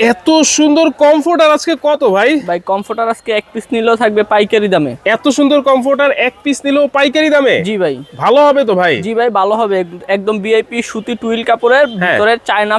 এত সুন্দর কমফোর্টার আজকে কত ভাই? ভাই কমফোর্টার আজকে এক পিস নিলেও থাকবে পাইকারি দামে। এত সুন্দর কমফোর্টার এক পিস নিলেও পাইকারি দামে? জি ভাই। ভালো হবে তো ভাই? জি ভাই ভালো হবে, একদম ভিআইপি সুতি টুইল কাপড়ের ভিতরে চায়না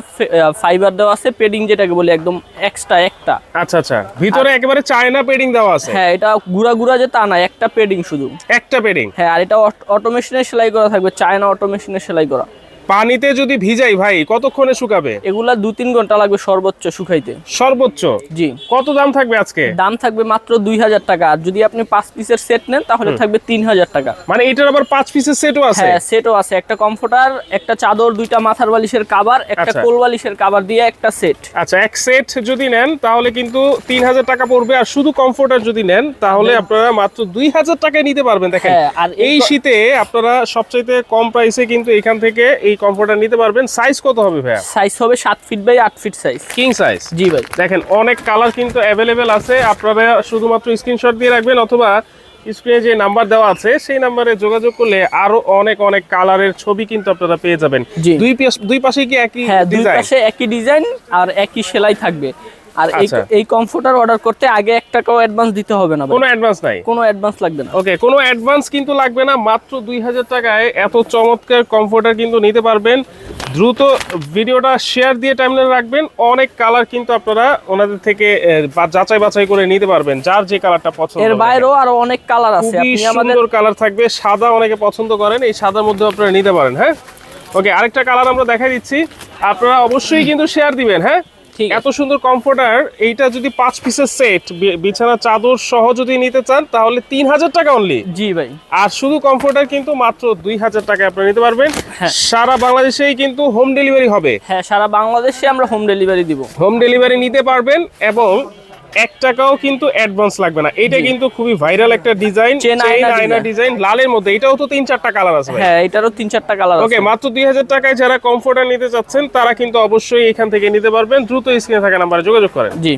ফাইবার দেওয়া আছে, পেডিং যেটাকে বলি একদম এক্সট্রা একটা। আচ্ছা আচ্ছা, ভিতরে একেবারে চায়না পেডিং দেওয়া আছে? হ্যাঁ, এটা গুড়া গুড়া যে তা না, একটা পেডিং শুধু, একটা পেডিং। হ্যাঁ, আর এটা অটোমেশনে সেলাই করা থাকবে, চায়না অটোমেশনে সেলাই করা। পানিতে যদি ভিজাই ভাই কতক্ষণে শুকাবে? এগুলা 2-3 ঘন্টা লাগবে সর্বোচ্চ শুকাইতে। সর্বোচ্চ? জি। কত দাম থাকবে আজকে? দাম থাকবে মাত্র 2000 টাকা, আর যদি আপনি 5 পিসের সেট নেন তাহলে থাকবে 3000 টাকা। মানে এটার আবার 5 পিসের সেটও আছে? হ্যাঁ, সেটও আছে, একটা কমফোর্টার, একটা চাদর, দুইটা মাথার বালিশের কভার, একটা আচ্ছা। কোল বালিশের কভার দিয়ে একটা সেট। আচ্ছা, এক সেট যদি নেন তাহলে কিন্তু 3000 টাকা পড়বে, আর শুধু কমফোর্টার যদি নেন তাহলে আপনারা মাত্র 2000 টাকায় নিতে পারবেন। দেখেন, হ্যাঁ, আর এই শীতে আপনারা সবচাইতে কম প্রাইসে কিন্তু এখান থেকে এই কমফোর্টার নিতে পারবেন। সাইজ কত হবে ভাইয়া? সাইজ হবে 7 feet by 8 feet size, king size. জি ভাই। দেখেন অনেক কালার কিন্তু অ্যাভেলেবেল আছে, আপনারা শুধুমাত্র স্ক্রিনশট দিয়ে রাখবেন অথবা স্ক্রিনে যে নাম্বার দেওয়া আছে সেই নাম্বারে যোগাযোগ করলে আরো অনেক অনেক কালারের ছবি কিন্তু আপনারা পেয়ে যাবেন। দুই পাশে কি একই হ্যাঁ, দুই ডিজাইন? পাশে একই ডিজাইন আর একই সেলাই থাকবে। আর আচ্ছা। এই কমফোর্টার অর্ডার করতে আগে 1 টাকাও অ্যাডভান্স দিতে হবে না ভাই। কোনো অ্যাডভান্স নাই? কোনো অ্যাডভান্স লাগবে না। ওকে, কোনো অ্যাডভান্স কিন্তু লাগবে না, মাত্র 2000 টাকায় এত চমৎকার কমফোর্টার কিন্তু নিতে পারবেন। দ্রুত ভিডিওটা শেয়ার দিয়ে টাইমলাইনে রাখবেন, অনেক কালার কিন্তু আপনারা ওনাদের থেকে যাচাই বাছাই করে নিতে পারবেন, যার যে কালারটা পছন্দ। এর বাইরেও আরো অনেক কালার আছে, খুবই আপনি আমাদের সুন্দর কালার থাকবে, সাদা অনেকে পছন্দ করেন, এই সাদার মধ্যে আপনারা নিতে পারেন। হ্যাঁ, ওকে, আরেকটা কালার আমরা দেখাই দিচ্ছি, আপনারা অবশ্যই কিন্তু শেয়ার দিবেন। হ্যাঁ, ঠিক আছে। এত সুন্দর কমফোর্টার, এইটা যদি 5 পিসের সেট বিছানা চাদর সহ যদি নিতে চান তাহলে 3000 টাকা অনলি। জি ভাই। আর শুধু কমফোর্টার কিন্তু মাত্র 2000 টাকায় আপনারা নিতে পারবেন। হ্যাঁ। সারা বাংলাদেশেই কিন্তু হোম ডেলিভারি হবে। হ্যাঁ, সারা বাংলাদেশে আমরা হোম ডেলিভারি দিব। হোম ডেলিভারি নিতে পারবেন এবং 1 টাকাও কিন্তু অ্যাডভান্স লাগবে না। এটা কিন্তু খুবই ভাইরাল একটা ডিজাইন, চেইন আয়না ডিজাইন লালের মধ্যে, এটাও তো 3-4টা কালার আছে ভাই। হ্যাঁ, এটারও 3-4টা কালার আছে। ওকে, মাত্র 2000 টাকায় যারা কমফোর্টার নিতে চাচ্ছেন তারা কিন্তু অবশ্যই এখান থেকে নিতে পারবেন। দ্রুত স্ক্রিনে থাকা নাম্বারে যোগাযোগ করেন। জি।